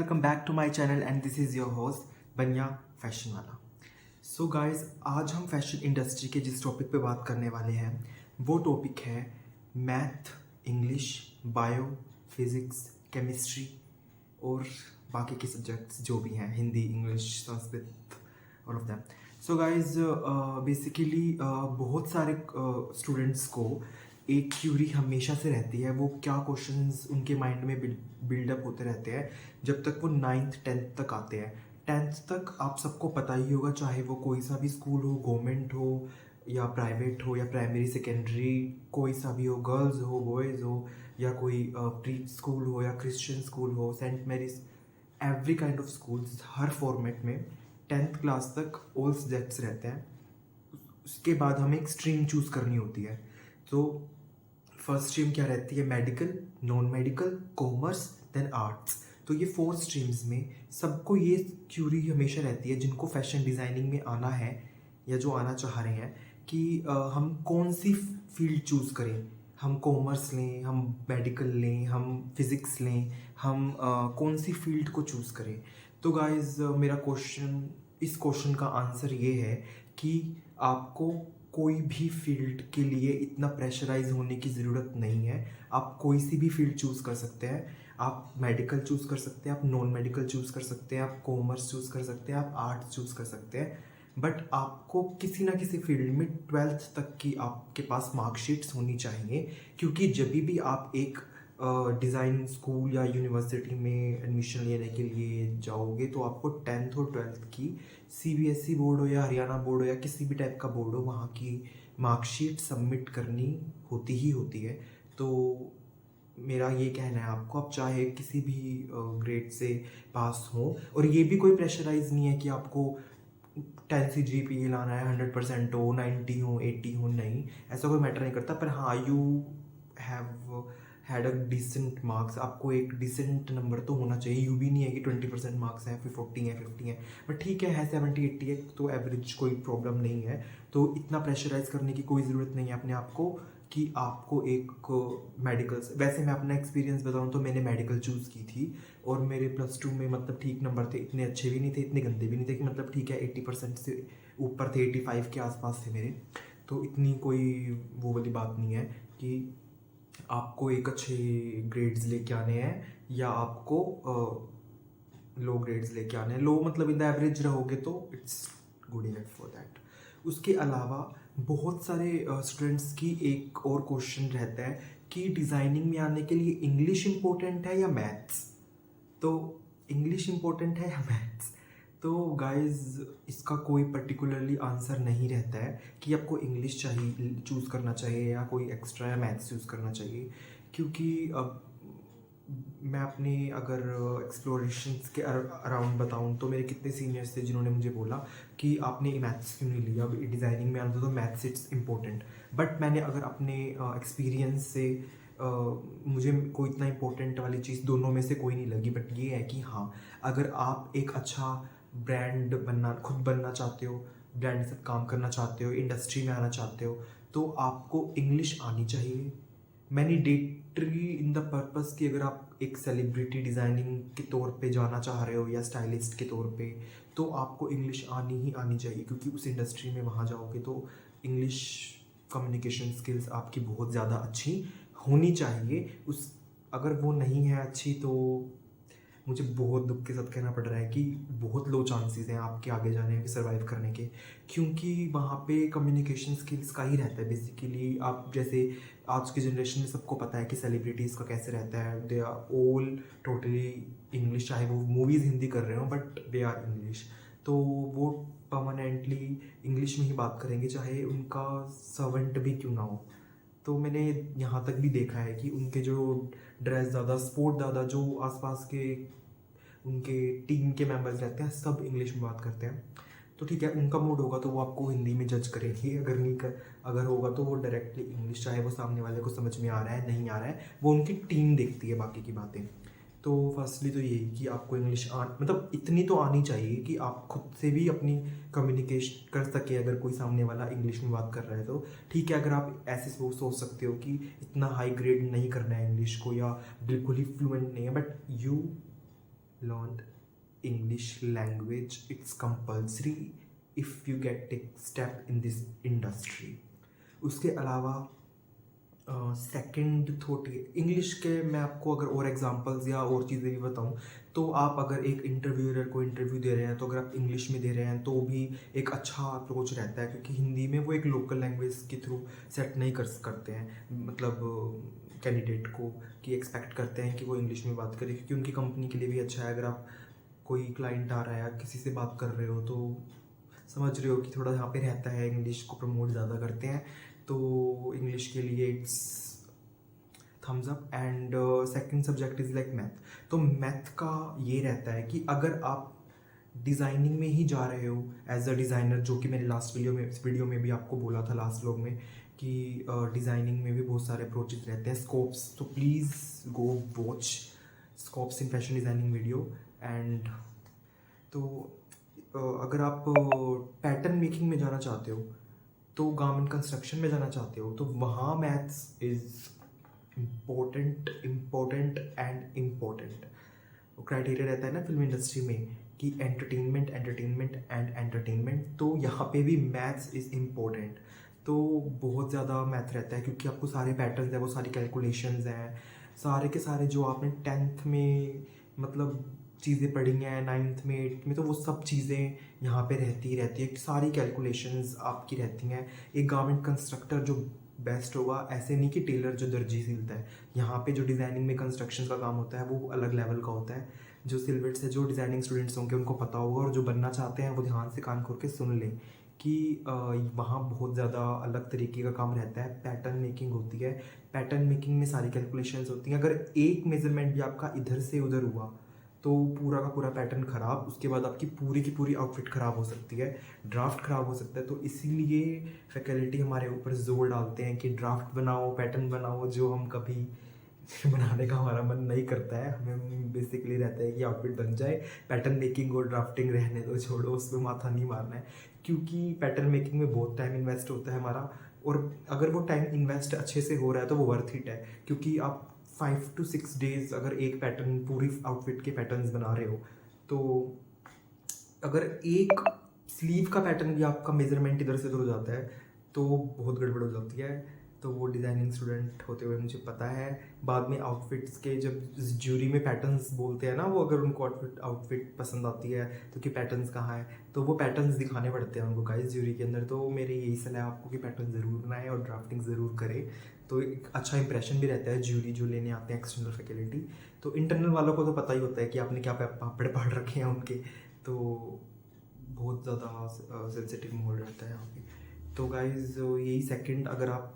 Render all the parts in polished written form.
Welcome back to my channel and this is your host Baniya fashion वाला। So guys, आज हम fashion industry के जिस टॉपिक पे बात करने वाले हैं वो टॉपिक है math, English, bio, physics, chemistry और बाकी के सब्जेक्ट्स जो भी हैं, Hindi, English, Sanskrit, all of them. So guys, basically बहुत सारे स्टूडेंट्स को एक क्यूरी हमेशा से रहती है, वो क्या क्वेश्चंस उनके माइंड में बिल्डअप होते रहते हैं जब तक वो 9th 10th तक आते हैं। 10th तक आप सबको पता ही होगा, चाहे वो कोई सा भी स्कूल हो, गवर्नमेंट हो या प्राइवेट हो या प्राइमरी सेकेंडरी, कोई सा भी हो, गर्ल्स हो, बॉयज़ हो, या कोई प्री स्कूल हो या क्रिश्चियन स्कूल हो, Saint Mary's, every kind of schools, हर फॉर्मेट में 10th क्लास तक ऑल सब्जेक्ट्स रहते हैं। उसके बाद हमें एक स्ट्रीम चूज़ करनी होती है। तो फर्स्ट स्ट्रीम क्या रहती है? Medical, non medical, commerce, then arts. तो ये 4 स्ट्रीम्स में सबको ये क्यूरी हमेशा रहती है, जिनको फैशन डिज़ाइनिंग में आना है या जो आना चाह रहे हैं, कि हम कौन सी फील्ड चूज़ करें। हम कॉमर्स लें, हम मेडिकल लें, हम फिज़िक्स लें, हम कौन सी फील्ड को चूज़ करें। तो गाइज़, मेरा इस क्वेश्चन का आंसर ये है कि आपको कोई भी फील्ड के लिए इतना प्रेशराइज होने की ज़रूरत नहीं है। आप कोई सी भी फील्ड चूज़ कर सकते हैं। आप मेडिकल चूज़ कर सकते हैं, आप नॉन मेडिकल चूज़ कर सकते हैं, आप कॉमर्स चूज़ कर सकते हैं, आप आर्ट्स चूज़ कर सकते हैं। बट आपको किसी ना किसी फील्ड में 12th तक की आपके पास मार्कशीट्स होनी चाहिए, क्योंकि जब भी आप एक डिज़ाइन स्कूल या यूनिवर्सिटी में एडमिशन लेने के लिए जाओगे तो आपको 10th और 12th की सीबीएसई बोर्ड हो या हरियाणा बोर्ड हो या किसी भी टाइप का बोर्ड हो, वहाँ की मार्कशीट सबमिट करनी होती ही होती है। तो मेरा ये कहना है आपको, आप चाहे किसी भी ग्रेड से पास हो, और ये भी कोई प्रेशराइज नहीं है कि आपको 10 सी जी पी लाना है, 100% हो, 90 हो, 80 हो, नहीं, ऐसा कोई मैटर नहीं करता। पर हाँ, you have had a decent marks, आपको एक डिसेंट नंबर तो होना चाहिए। यू भी नहीं है कि 20% मार्क्स हैं, फिर 40 है, 50 है, बट ठीक है 70 80 है तो एवरेज, कोई प्रॉब्लम नहीं है। तो इतना प्रेशराइज करने की कोई ज़रूरत नहीं है अपने आप को कि आपको एक मेडिकल। वैसे मैं अपना एक्सपीरियंस बताऊँ तो मैंने मेडिकल चूज़ की थी, और मेरे +2 में मतलब ठीक नंबर थे, इतने अच्छे भी नहीं थे, इतने गंदे भी नहीं थे, कि मतलब ठीक है 80% से ऊपर थे, 85 के आसपास थे मेरे। तो इतनी कोई वो वाली बात नहीं है कि आपको एक अच्छे ग्रेड्स लेके आने हैं या आपको लो ग्रेड्स लेके आने हैं। लो मतलब इन द एवरेज रहोगे तो it's good enough for that. उसके अलावा बहुत सारे स्टूडेंट्स की एक और क्वेश्चन रहता है कि डिज़ाइनिंग में आने के लिए इंग्लिश इम्पोर्टेंट है या मैथ्स। तो इंग्लिश इम्पोर्टेंट है या मैथ्स? तो गाइस, इसका कोई पर्टिकुलरली आंसर नहीं रहता है कि आपको इंग्लिश चाहिए चूज़ करना चाहिए या कोई एक्स्ट्रा या मैथ्स चूज़ करना चाहिए, क्योंकि अब मैं अपने अगर एक्सप्लोरेशंस के अराउंड बताऊं तो मेरे कितने सीनियर्स थे जिन्होंने मुझे बोला कि आपने मैथ्स क्यों नहीं लिया, अब डिज़ाइनिंग में आना तो मैथ्स इट्स इम्पोर्टेंट। बट मैंने अगर अपने एक्सपीरियंस से मुझे कोई इतना इम्पोर्टेंट वाली चीज़ दोनों में से कोई नहीं लगी। बट ये है कि हाँ, अगर आप एक अच्छा ब्रांड बनना, खुद बनना चाहते हो, ब्रांड के साथ काम करना चाहते हो, इंडस्ट्री में आना चाहते हो, तो आपको इंग्लिश आनी चाहिए। मैंडेटरी इन द पर्पस कि अगर आप एक सेलिब्रिटी डिज़ाइनिंग के तौर पे जाना चाह रहे हो या स्टाइलिस्ट के तौर पे, तो आपको इंग्लिश आनी ही आनी चाहिए, क्योंकि उस इंडस्ट्री में वहाँ जाओगे तो इंग्लिश कम्युनिकेशन स्किल्स आपकी बहुत ज़्यादा अच्छी होनी चाहिए। उस अगर वो नहीं है अच्छी तो मुझे बहुत दुख के साथ कहना पड़ रहा है कि बहुत लो चांसेस हैं आपके आगे जाने के, सर्वाइव करने के, क्योंकि वहाँ पे कम्युनिकेशन स्किल्स का ही रहता है बेसिकली। आप जैसे आज की जनरेशन में सबको पता है कि सेलिब्रिटीज़ का कैसे रहता है, they are all totally English, चाहे वो मूवीज़ हिंदी कर रहे हो बट दे आर इंग्लिश। तो वो परमानेंटली इंग्लिश में ही बात करेंगे, चाहे उनका सर्वेंट भी क्यों ना हो। तो मैंने यहाँ तक भी देखा है कि उनके जो ड्रेस ज़्यादा, स्पोर्ट ज़्यादा, जो आसपास के उनके टीम के मेंबर्स रहते हैं सब इंग्लिश में बात करते हैं। तो ठीक है, उनका मूड होगा तो वो आपको हिंदी में जज करेंगे, अगर होगा तो वो डायरेक्टली इंग्लिश, चाहे वो सामने वाले को समझ में आ रहा है नहीं आ रहा है, वो उनकी टीम देखती है बाकी की बातें। तो फर्स्टली तो यही कि आपको इंग्लिश मतलब इतनी तो आनी चाहिए कि आप खुद से भी अपनी कम्युनिकेशन कर सके। अगर कोई सामने वाला इंग्लिश में बात कर रहा है तो ठीक है, अगर आप ऐसे सोच सकते हो कि इतना हाई ग्रेड नहीं करना है इंग्लिश को या बिल्कुल ही फ्लुएंट नहीं है, but you learn English language. It's compulsory if you get take step in this industry. उसके अलावा सेकंड थॉट इंग्लिश के मैं आपको अगर और एग्जांपल्स या और चीज़ें भी बताऊं तो आप अगर एक इंटरव्यूअर को इंटरव्यू दे रहे हैं तो अगर आप इंग्लिश में दे रहे हैं तो भी एक अच्छा अप्रोच रहता है, क्योंकि हिंदी में वो एक लोकल लैंग्वेज के थ्रू सेट नहीं करते हैं, मतलब कैंडिडेट को कि एक्सपेक्ट करते हैं कि वो इंग्लिश में बात करे, क्योंकि उनकी कंपनी के लिए भी अच्छा है। अगर आप कोई क्लाइंट आ रहा है, आप किसी से बात कर रहे हो तो समझ रहे हो कि थोड़ा यहाँ पे रहता है, इंग्लिश को प्रमोट ज़्यादा करते हैं, तो इंग्लिश के लिए it's thumbs up. And second subject is like math. तो मैथ का ये रहता है कि अगर आप डिज़ाइनिंग में ही जा रहे हो एज अ डिज़ाइनर, जो कि मैंने लास्ट वीडियो में भी आपको बोला था, लास्ट व्लॉग में, कि डिज़ाइनिंग में भी बहुत सारे अप्रोचेस रहते हैं, स्कोप्स, तो please go watch scopes in fashion designing video. And तो अगर आप पैटर्न मेकिंग में जाना चाहते हो, तो गारमेंट कंस्ट्रक्शन में जाना चाहते हो, तो वहाँ maths is important and important. वो क्राइटेरिया रहता है ना फिल्म इंडस्ट्री में कि एंटरटेनमेंट एंड एंटरटेनमेंट, तो यहाँ पे भी मैथ्स इज़ इम्पोर्टेंट। तो बहुत ज़्यादा मैथ रहता है, क्योंकि आपको सारे पैटर्न्स हैं, वो सारी कैलकुलेशंस हैं, सारे के सारे जो आपने 10th में मतलब चीज़ें पढ़ी हैं, 9th में 8th में, तो वो सब चीज़ें यहाँ पे रहती है, सारी कैलकुलेशंस आपकी रहती हैं। एक गारमेंट कंस्ट्रक्टर जो बेस्ट होगा, ऐसे नहीं कि टेलर जो दर्जी सिलता है। यहाँ पे जो डिज़ाइनिंग में कंस्ट्रक्शन का काम होता है वो अलग लेवल का होता है। जो सिलवेट से जो डिज़ाइनिंग स्टूडेंट्स होंगे उनको पता होगा, और जो बनना चाहते हैं वो ध्यान से कान खोल के सुन लें कि वहाँ बहुत ज़्यादा अलग तरीके का काम रहता है, पैटर्न मेकिंग होती है। पैटर्न मेकिंग में सारी कैलकुलेशंस होती हैं। अगर एक मेजरमेंट भी आपका इधर से उधर हुआ तो पूरा का पूरा पैटर्न ख़राब, उसके बाद आपकी पूरी की पूरी आउटफिट ख़राब हो सकती है, ड्राफ्ट ख़राब हो सकता है। तो इसीलिए फैकल्टी हमारे ऊपर जोर डालते हैं कि ड्राफ्ट बनाओ, पैटर्न बनाओ, जो हम कभी बनाने का हमारा मन नहीं करता है। हमें बेसिकली रहता है कि आउटफिट बन जाए, पैटर्न मेकिंग और ड्राफ्टिंग रहने दो, छोड़ो, उस पर माथा नहीं मारना है, क्योंकि पैटर्न मेकिंग में बहुत टाइम इन्वेस्ट होता है हमारा। और अगर वो टाइम इन्वेस्ट अच्छे से हो रहा है तो वो वर्थ इट है, क्योंकि आप 5 to 6 days अगर एक पैटर्न, पूरी आउटफिट के पैटर्न्स बना रहे हो, तो अगर एक स्लीव का पैटर्न भी आपका मेजरमेंट इधर से उधर हो जाता है तो बहुत गड़बड़ हो जाती है। तो वो डिज़ाइनिंग स्टूडेंट होते हुए मुझे पता है। बाद में आउटफिट्स के जब ज्यूरी में पैटर्न्स बोलते हैं ना, वो अगर उनको आउटफिट पसंद आती है तो कि पैटर्न्स कहाँ है, तो वो पैटर्न्स दिखाने पड़ते हैं उनको गाइस ज्यूरी के अंदर। तो मेरी यही सलाह है आपको कि पैटर्न ज़रूर बनाएं और ड्राफ्टिंग ज़रूर करें, तो एक अच्छा इंप्रेशन भी रहता है ज्यूरी जो लेने आते हैं एक्सटर्नल फैकल्टी। तो इंटरनल वालों को तो पता ही होता है कि आपने क्या पापड़ पाड़ रखे हैं उनके, तो बहुत ज़्यादा सेंसिटिव मोड रहता है यहाँ पे। तो गाइज यही सेकंड, अगर आप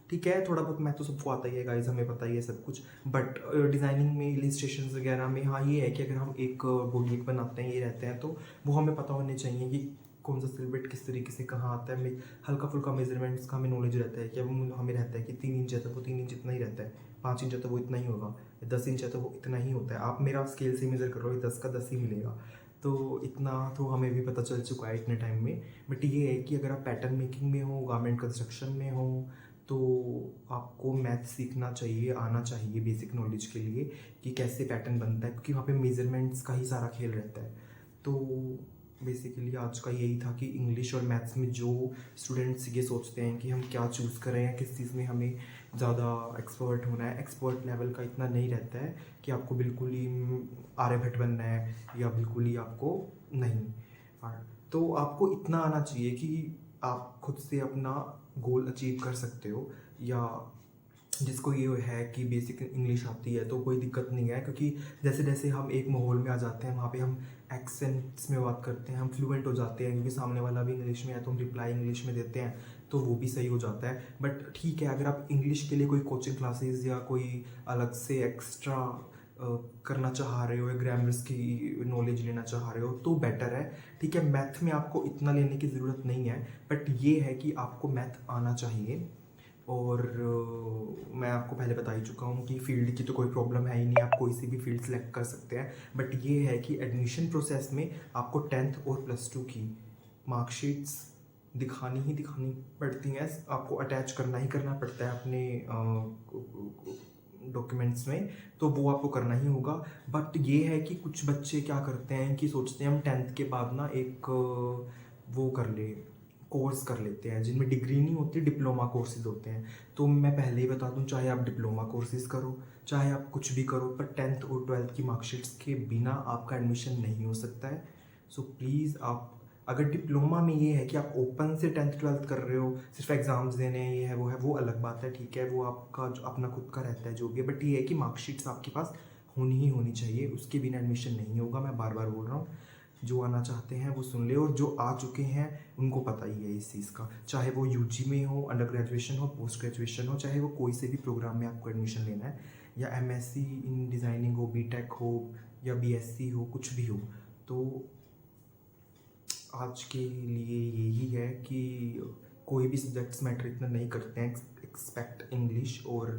ठीक है थोड़ा बहुत मैथ तो सबको आता ही है गाइज, हमें पता ही है सब कुछ, बट डिज़ाइनिंग में इलिस्ट्रेशन वगैरह में हाँ ये है कि अगर हम एक बोलिक बनाते हैं, ये रहते हैं, तो वो हमें पता होने चाहिए कि कौन सा सिलबेट किस तरीके से कहाँ आता है। हमें हल्का फुल्का मेजरमेंट्स का हमें नॉलेज रहता है कि अब हमें रहता है कि 3 इंच है तो वो 3 इंच इतना ही रहता है, 5 इंच है तो वो इतना ही होगा, 10 इंच है तो वो इतना ही होता है। आप मेरा स्केल से मेज़र करोगे 10 का 10 ही मिलेगा, तो इतना तो हमें भी पता चल चुका है इतने टाइम में। बट ये है कि अगर आप पैटर्न मेकिंग में हो, गारमेंट कंस्ट्रक्शन में हो, तो आपको मैथ सीखना चाहिए, आना चाहिए बेसिक नॉलेज के लिए कि कैसे पैटर्न बनता है, क्योंकि वहाँ पे मेजरमेंट्स का ही सारा खेल रहता है। तो बेसिकली आज का यही था कि इंग्लिश और मैथ्स में जो स्टूडेंट्स ये सोचते हैं कि हम क्या चूज़ करें या किस चीज़ में हमें ज़्यादा एक्सपर्ट होना है, एक्सपर्ट लेवल का इतना नहीं रहता है कि आपको बिल्कुल ही आर्यभट्ट बनना है या बिल्कुल ही आपको नहीं। तो आपको इतना आना चाहिए कि आप खुद से अपना गोल अचीव कर सकते हो, या जिसको ये है कि बेसिक इंग्लिश आती है तो कोई दिक्कत नहीं है, क्योंकि जैसे जैसे हम एक माहौल में आ जाते हैं वहाँ पे हम एक्सेंट्स में बात करते हैं, हम फ्लुएंट हो जाते हैं, क्योंकि सामने वाला भी इंग्लिश में है तो हम रिप्लाई इंग्लिश में देते हैं, तो वो भी सही हो जाता है। बट ठीक है, अगर आप इंग्लिश के लिए कोई कोचिंग क्लासेस या कोई अलग से एक्स्ट्रा करना चाह रहे हो या ग्रामर्स की नॉलेज लेना चाह रहे हो तो बेटर है। ठीक है, मैथ में आपको इतना लेने की ज़रूरत नहीं है, बट ये है कि आपको मैथ आना चाहिए। और मैं आपको पहले बता ही चुका हूँ कि फ़ील्ड की तो कोई प्रॉब्लम है ही नहीं, आप कोई सी भी फील्ड सेलेक्ट कर सकते हैं। बट ये है कि एडमिशन प्रोसेस में आपको 10th और +2 की मार्कशीट्स दिखानी ही दिखानी पड़ती हैं, आपको अटैच करना ही करना पड़ता है अपने डॉक्यूमेंट्स में, तो वो आपको करना ही होगा। बट ये है कि कुछ बच्चे क्या करते हैं कि सोचते हैं हम 10th के बाद ना एक वो कर ले, कोर्स कर लेते हैं जिनमें डिग्री नहीं होती, डिप्लोमा कोर्सेज होते हैं। तो मैं पहले ही बता दूं, चाहे आप डिप्लोमा कोर्सेज करो, चाहे आप कुछ भी करो, पर 10th और 12th की मार्कशीट्स के बिना आपका एडमिशन नहीं हो सकता है। सो प्लीज़ आप, अगर डिप्लोमा में ये है कि आप ओपन से 10th 12th कर रहे हो, सिर्फ एग्ज़ाम्स देने हैं, ये है वो अलग बात है, ठीक है, वो आपका जो अपना खुद का रहता है जो भी है। बट ये है कि मार्कशीट्स आपके पास होनी ही होनी चाहिए, उसके बिना एडमिशन नहीं होगा। मैं बार बार बोल रहा हूँ, जो आना चाहते हैं वो सुन ले, और जो आ चुके हैं उनको पता ही है इस चीज़ का। चाहे वो यूजी में हो, अंडर ग्रेजुएशन हो, पोस्ट ग्रेजुएशन हो, चाहे वो कोई से भी प्रोग्राम में आपको एडमिशन लेना है, या एमएससी इन डिज़ाइनिंग हो, बीटेक हो, या बीएससी हो, कुछ भी हो। तो आज के लिए यही है कि कोई भी सब्जेक्ट्स मैटर इतना नहीं करते हैं, एक्सपेक्ट इंग्लिश और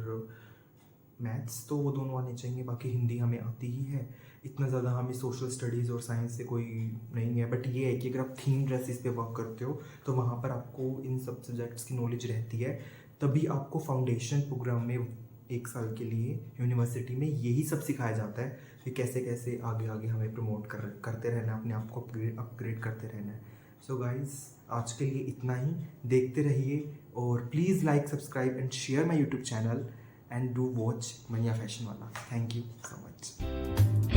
मैथ्स, तो वो दोनों आने चाहिए। बाकी हिंदी हमें आती ही है, इतना ज़्यादा हमें सोशल स्टडीज़ और साइंस से कोई नहीं है। बट ये है कि अगर आप थीम ड्रेसेस पे वर्क करते हो तो वहाँ पर आपको इन सब सब्जेक्ट्स की नॉलेज रहती है, तभी आपको फाउंडेशन प्रोग्राम में 1 साल के लिए यूनिवर्सिटी में यही सब सिखाया जाता है कि कैसे कैसे आगे आगे हमें प्रमोट करते रहना है, अपने आप को अपग्रेड करते रहना है। सो गाइज़, आज के लिए इतना ही। देखते रहिए, और please like, subscribe and share my YouTube channel and do watch Manya Fashion Wala. Thank you so much.